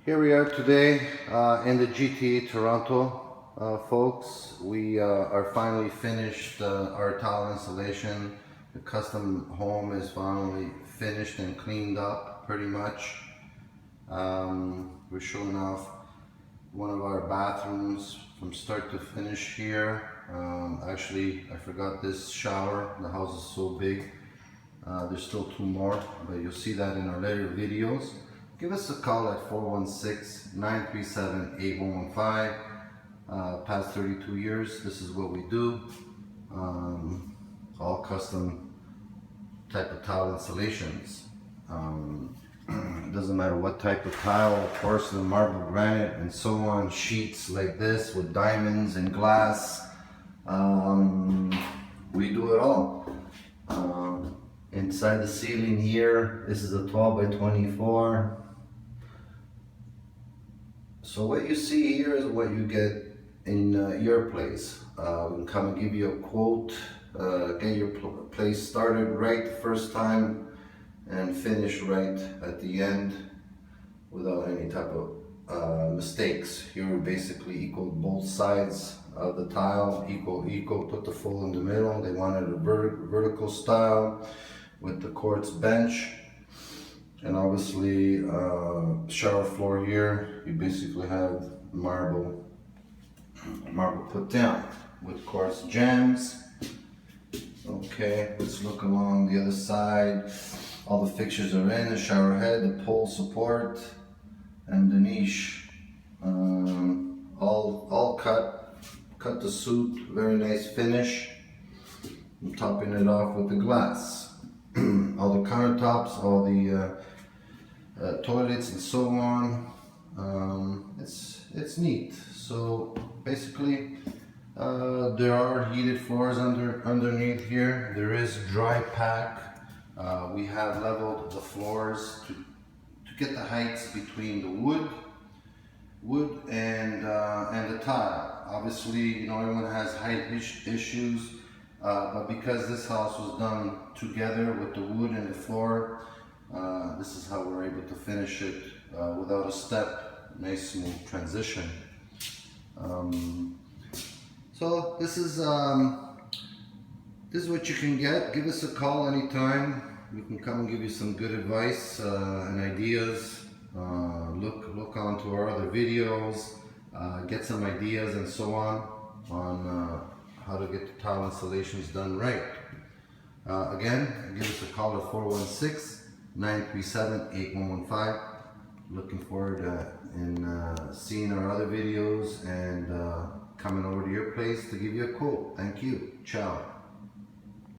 Here we are today in the GTA Toronto, folks. We are finally finished our tile installation. The custom home is finally finished and cleaned up pretty much. We're showing off one of our bathrooms from start to finish here. Actually, I forgot this shower. The house is so big. There's still two more, but you'll see that in our later videos. Give us a call at 416-937-8115. Past 32 years, this is what we do. All custom type of tile installations. It doesn't matter what type of tile, porcelain, marble, granite, and so on. Sheets like this with diamonds and glass. We do it all. Inside the ceiling here, this is a 12 by 24. So what you see here is what you get in your place. We can come and give you a quote, get your place started right the first time and finish right at the end without any type of mistakes. Here we basically equal both sides of the tile, equal, put the full in the middle. They wanted a vertical style with the quartz bench. And obviously, shower floor here, you basically have marble put down with quartz jambs. Okay, let's look along the other side. All the fixtures are in, the shower head, the pole support, and the niche. All cut to suit, very nice finish. I'm topping it off with the glass. All the countertops, all the toilets and so on. It's neat. So basically there are heated floors underneath here. There is dry pack. We have leveled the floors to get the heights between the wood and the tile. Obviously, you know, everyone has height issues, but because this house was done together with the wood and the floor, this is how we're able to finish it without a step. Nice smooth transition. So this is what you can get. Give us a call anytime. We can come and give you some good advice and ideas. Look onto our other videos, get some ideas and so on how to get the tile installations done right. Again, give us a call at 416-937-8115. Looking forward in seeing our other videos and coming over to your place to give you a quote. Thank you. Ciao.